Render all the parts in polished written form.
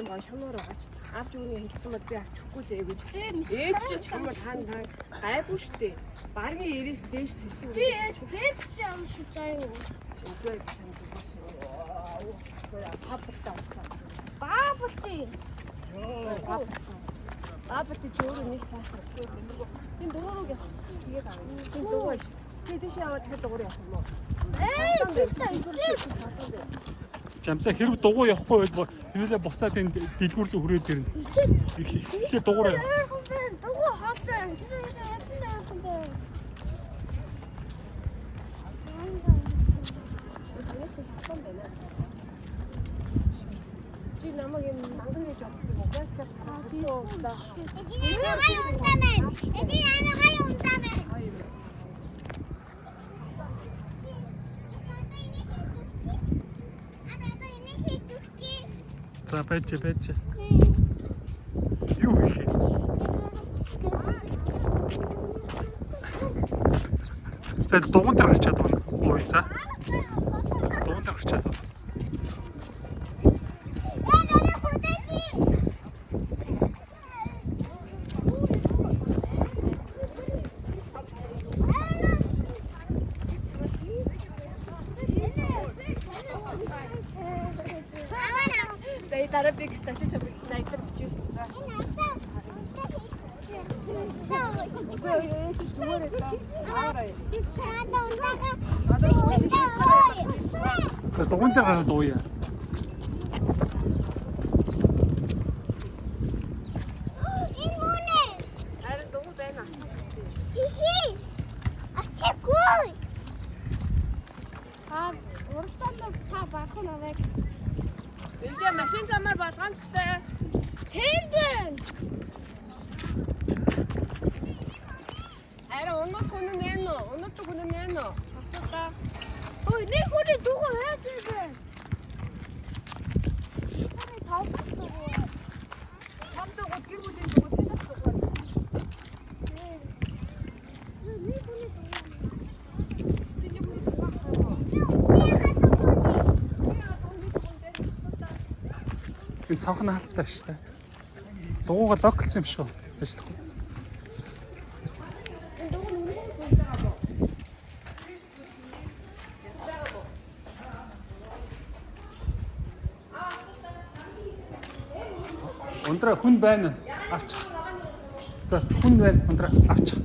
шунаар байгаач. Авч өгний хэлсэн мод би авчихгүй дээ гэж. Ээж чинь чамд хаана гайгүй шүү дээ. Баргийн 90-с дээш тэсүү. Би Пепси ам шүү заяа. Үгүй тань бабартаа усаа. Бабарти. Бабарти жөөрөө нэг сайхан. Энэ дугуйгаас тэгээд авах. Энэ дугуй шүү. Тэгээд тийш яваад тэгээд дугуй явах юм уу? Жамсаа хэрэг дугуй явахгүй бол хэвлээ буцаад энэ дэлгүүрлөө хүрээд ирнэ. Ихээ дугуй яа. Дугуй хаалаа. Чи намайг юм манган гэж боддог уу? Газ таатуу да. Эжинээ унтамэн. Эжинээ унтамэн. За байж. Юу ихе? За дугуй дээр гарчаад байна. Ой за. Дугуй дээр гарчаад байна. Дараа би гэж тачиж найдар бичиж за. Үгүй ээ зүгээр ээ. Аарай. За дугуй дээр гараад ууя. Энэ мөнэ. Харин дугуй байна. Хи. Ачгүй. Уртаа та бахан аваа. Эндээ машин замаар болгоомжтой. Тэндэн. Харин унах хүн нь нэ нөө? Унах хүн нь нэ нөө? Асуута. Ой, нэг хүн дугуй хайж ирсэн. Том дугуй гэр бүлийн дугуй тэнд дугуй. Нэг хүн дугуй. Тэний хүн дугуй. Энэ цонхны хаалттай шүү дээ. Дугуйга локлсон юм шүү. Ажлах. Ундраа хүн байна. Авч. За хүн байна. Ундраа авч.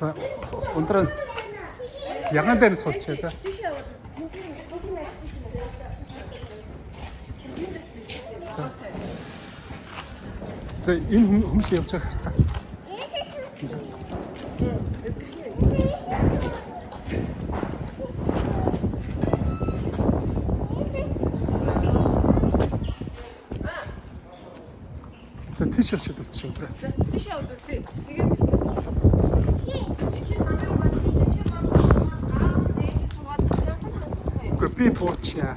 За ундраа яган дээр суулчаа за. За энэ хүмүүс явж байгаа хэрэг. За тийш очиод үтчих өдрөө. Тийш өдөрцөө. Тэгээд би буучаа.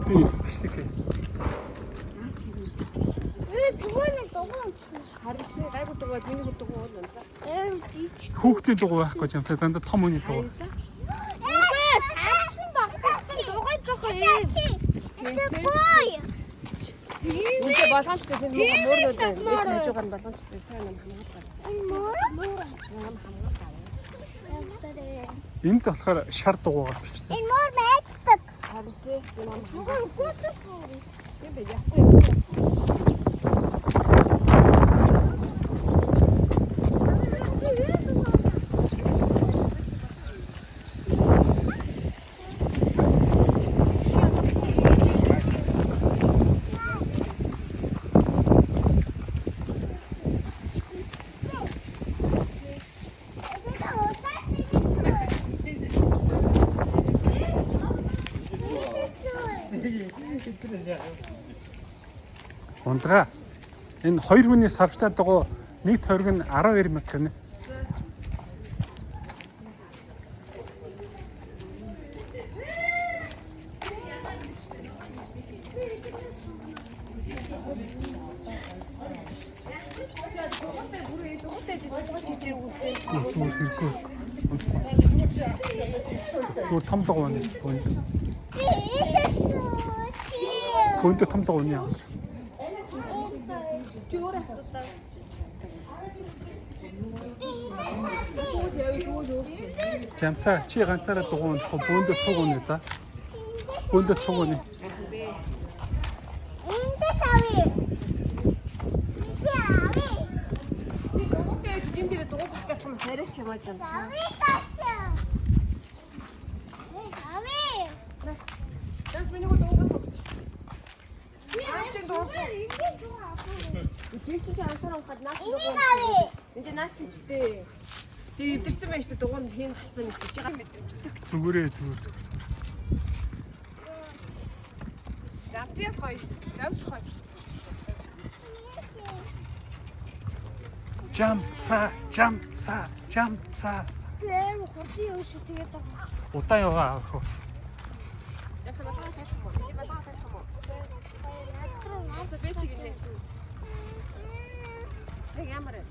Би биштэй. Дугуйны дугуй чинь. харин тий гайгүй дугуй миний дугуй бол за. Хүүхдийн дугуй байхгүй ч юм сая дандаа том хүний дугуй. Үгүй сарсан багсаж чинь дугуй жоохон юм. Тэггүй. Үнэ боломжтой тийм мөр байна. Эс хийж байгаа нь боломжтой сайн юм хамгаалаа. Мөр. Энд болохоор шар дугуй гарч байна. Энэ мөр байцдаг. Харин тий юм Зүгээр гүйтдэг. юм бэ яахгүй. Ундраа. Энэ хоёр хүний савчлаад байгаа нэг тойрог нь 12 мянга гэнэ. Гүр том догооны. Иисус чи. Гүнтэй том догооны яа. Жамцаа чи ганцаараа дугуун бөөндө цуг үнэ за. Бөөндө цуг үнэ. Энд сави. Энд дугуй бахгах юм сарайч юм аа жамцаа. Сави ташаа. Сави. Жамц миний дугуйгаас би чи ансаар унахад наач Энийг авъя. энэ наач чтэй. Тэгээ эвдэрсэн байж та дугуйнд хийн гарсан гэж байгаа мэддэг. Зүгээрээ зүгээр. Жамцаа гоё. Жамц гоё. Жамцаа. Плэм хурдан юм шиг тэгээд байгаа. Удаан яваа. Яхаа басаа тааш юм. Би басаа тааш юм. Би чи гинэ. Тэг ямар вэ?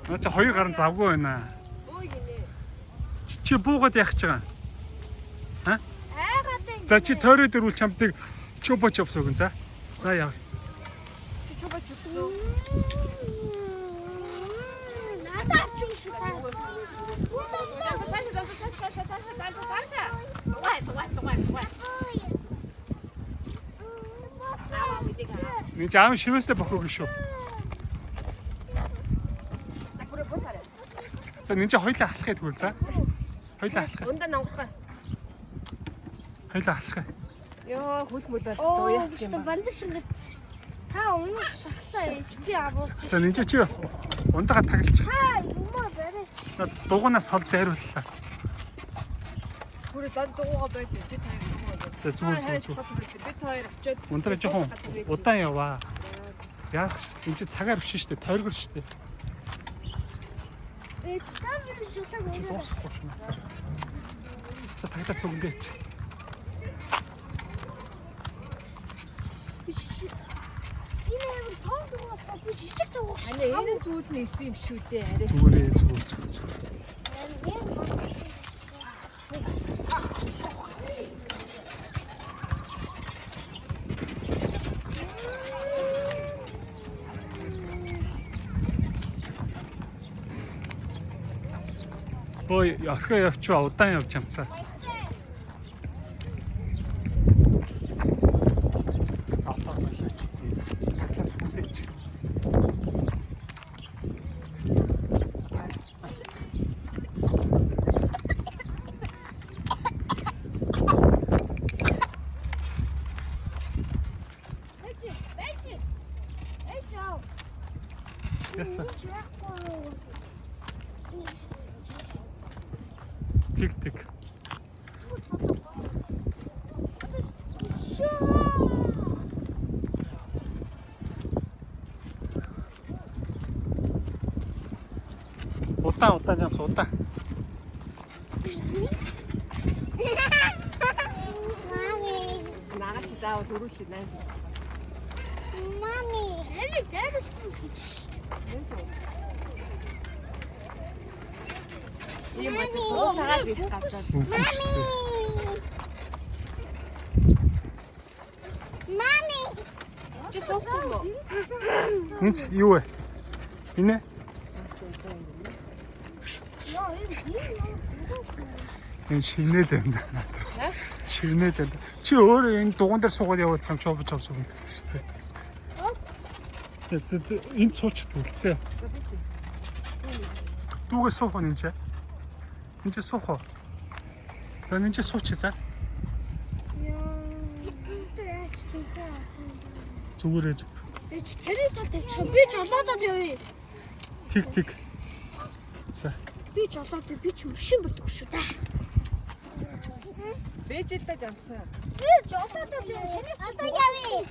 Наа чи хоёр гарын завгүй байна. Ой гинэ. Чи буугаад яах гэж байгаа? Айгаад байна. За чи тойроод ирүүл чамдыг чупа чопс өгөн за. За яа. Чуба чуцоо. Надад ч юм шиг таа. Нэг аав шивэсээ бохоо гэж шүү. За нэг чи хоёлаа халахыг тэгвэл за. Хоёлаа халах. Ундаа нангахаа. Хоёлаа халах. Йоо хөл мөл болсон Оо, яах биштэй юм бэ? банд шингэрч. Та өмнө шахсаа ээж би аваад. За нэг чи ундагаа таглаж. Та юмаа барай. Дугуунаас сал дайрууллаа. Бүрээ дад дугуйгаа байлаа. Би таа юм. За зүгээр. Би хоёр очиод Ундраа жоохон удаан яваа. Яах вэ? Энд чи цагаар биш шүү дээ. Тойргор шүү дээ. Ээж таа би жусаг Чи дуусахгүй шүү. За тагтаа цугнгээч. Энэ юм тоо дугаа би жижиг дугаа. Ани энэ зүйл нь ирсэн юм шүү дээ. Арай. Зүгээр. Ой, орхоо явчваа удаан явж амцаа. Автаа болооч тий. Таглаа цугнээч. Ээж аа. Яса. Тик. Удаан жамс удаан. Мами. Наагач заавал хөрүүлээ найз. Мами. Энэ дээр Ийм мат таагаад ирэх газар. Мами. Чи сонсдог уу? Энд юу вэ? Энэ энэ шинээд байна. Шинээд байна. Чи өөрөө энэ дугуун дээр суугаад явал чам чоп өгнө гэсэн шүү дээ. Энд суучих төлцөө. Дүүгээ суух нь энэ. Энд суух уу? За энэ суучих за. Зүгээрээ. Ээж тэрийг тавьчих. Би жолоодод явъя. Тик. За. Би жолоод би ч машин бүрдэг шүү дээ. Бэжэлтэй жамцаа. Би жолоод явъя. Одоо явъя.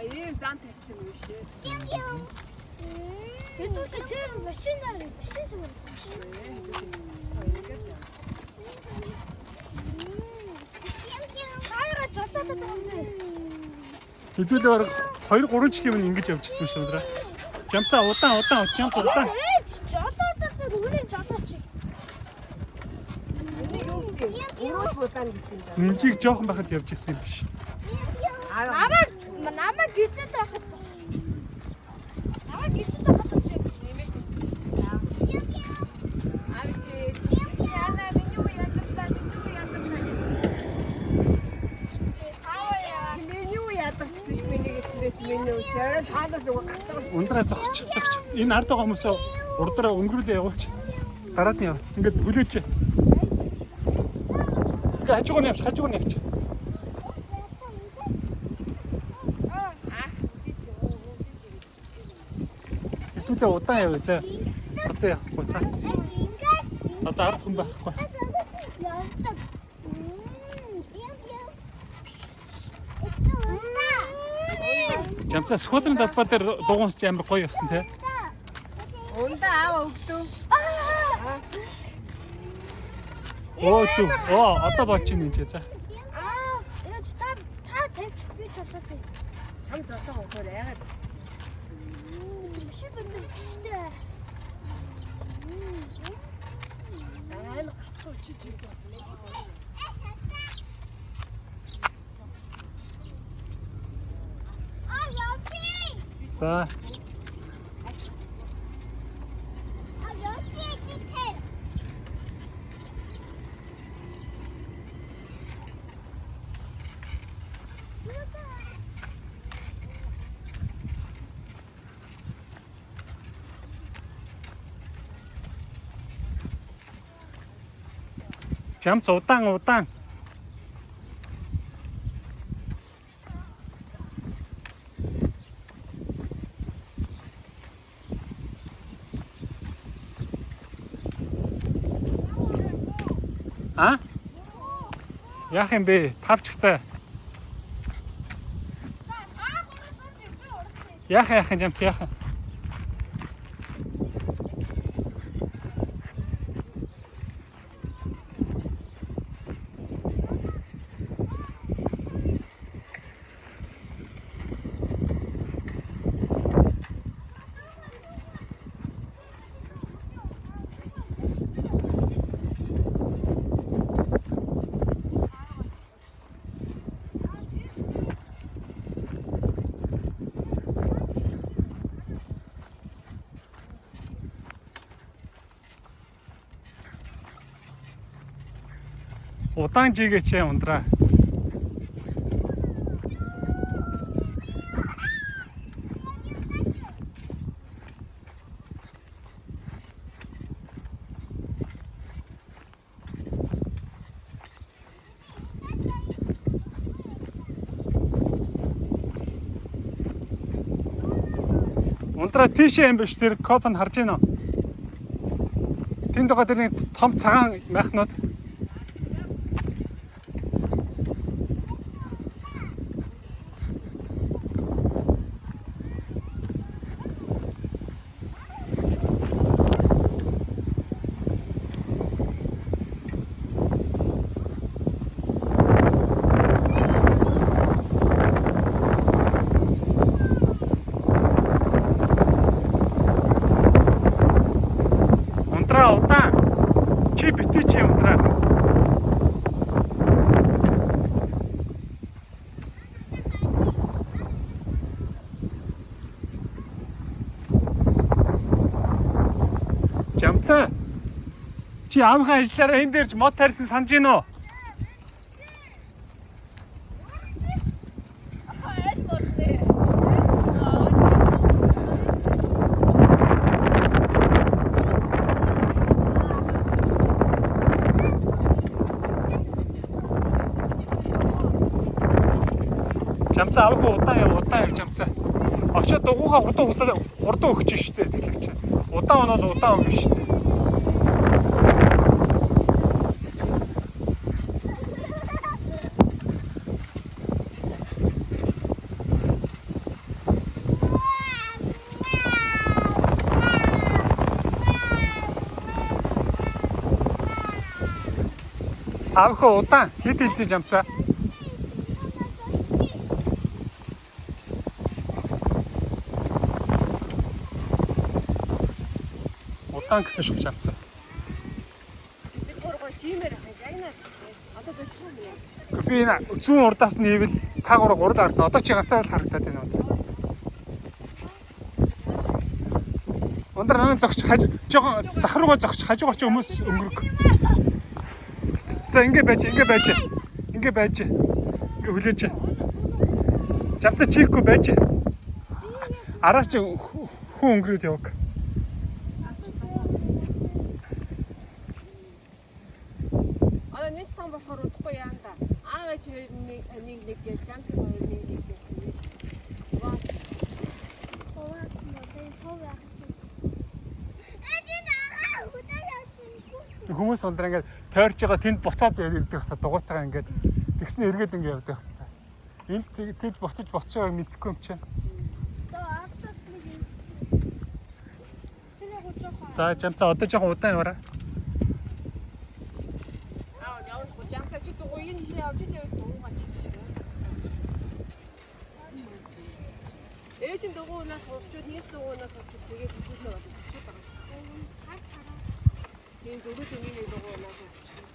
ийм зам тавьсан юм шээ. Хэд тэр машинаар машин зүгээр. Хайра жолоод байгаа юм бэ? Хэдүүлээ 2-3 жилийн өмнө ингэж явчихсан юм шиг байна. Жамцаа удаан жамц удаан. Жолоод байгаа үнэн жолооч. Энийг юу гэдэг вэ? Өөрөө удаан гэдэг юм. Нинжиг жоохон байхад явчихсан юм биш үү? Намаа гизэд байхад бас. Намаа гизэд байхад бас юм. Ундраа зогсчих. Энэ ард байгаа хүмүүсээ урдраа өнгөрүүлээ явуулч. Дараад нь яв. Ингээд хүлээч. Хажуугаар явч. Хэдүүлээ удаан явъя заа. Одоо явахгүй цаа. Одоо ард хүн байхгүй. Жамцаа сквадрын талбай дээр дугуйс амар гоё явсан те. Ундаа аава өгдөө. Оо зү. Одоо болж ийн энэ за. Яаж та тавьчих би цаатаа. Чам зотоо өгөөр яагаад. Биш бэндэг гэжтэй. Аа гацуу чи жиг. За. Жамц удаан. А? Яах юм бэ? Тавчтай. Яах жамц яах. Удаан жигээч ундраа. Ундраа тийшээ юм биш тэр коп нь харж байна уу? Тэнд байгаа тэр нэг том цагаан майхнууд. Удаан. Чи битээ чи ундраа. Жамцаа. Чи аавынхаа ажиллаараа энэ дээрж мод тарьсан санаж гин үү? Жамцаа авах удаан яв жамцаа. Очоод дугуйгаа хурдан өгч штэ тэглэгч. Удаан нь бол удаан өгнө штэ. Аавхаа удаан хэд хэлдэг жамцаа. Удаан гэсэн шүү жамцаа. Би гургоо жимээр хаяана. Одоо болчихоо юм яа. Би энэ зүүн урдаас нь ивэл та гурав урд ард одоо чи ганцаар л харагдаад байна уу? Өндөр нана зогч жоохон зах руугаа зогч хажуугаар чи хүмүүс өнгөрөх. За ингэ байж. Ингээ хүлээж. Жавцаа чихгүй байж. Араа чи хүн өнгөрөөд яваг. Одоо нэг том болохоор удахгүй яан да. Аавч нэг гэж жамцаа хоёр нэг гэж. Ваа. Хүмүүс ундраа ингээд тойрч байгаа тэнд буцаад ирдэг хата дугуйтайгаа ингээд тэгснэ эргээд ингээд явдаг хата. Энд тэгж буцаж боцоог мэдхгүй юм чинь. За жамцаа одоо жоохон удаан яваарай. Явж жамцаа чи дугуй энэ явж идэх дугуйгаа чи. Ээжин дугуйнаас уусчод нийс дугуйнаас уусчод тэгээд хүлээ болчих байгаа шүү. Энэ дөрөв өний дугуйнаас уусчод.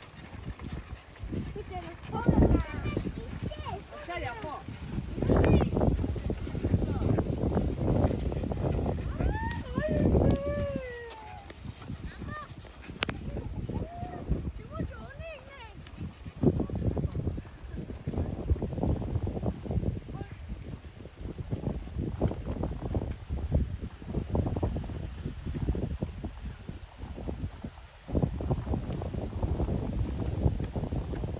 Сая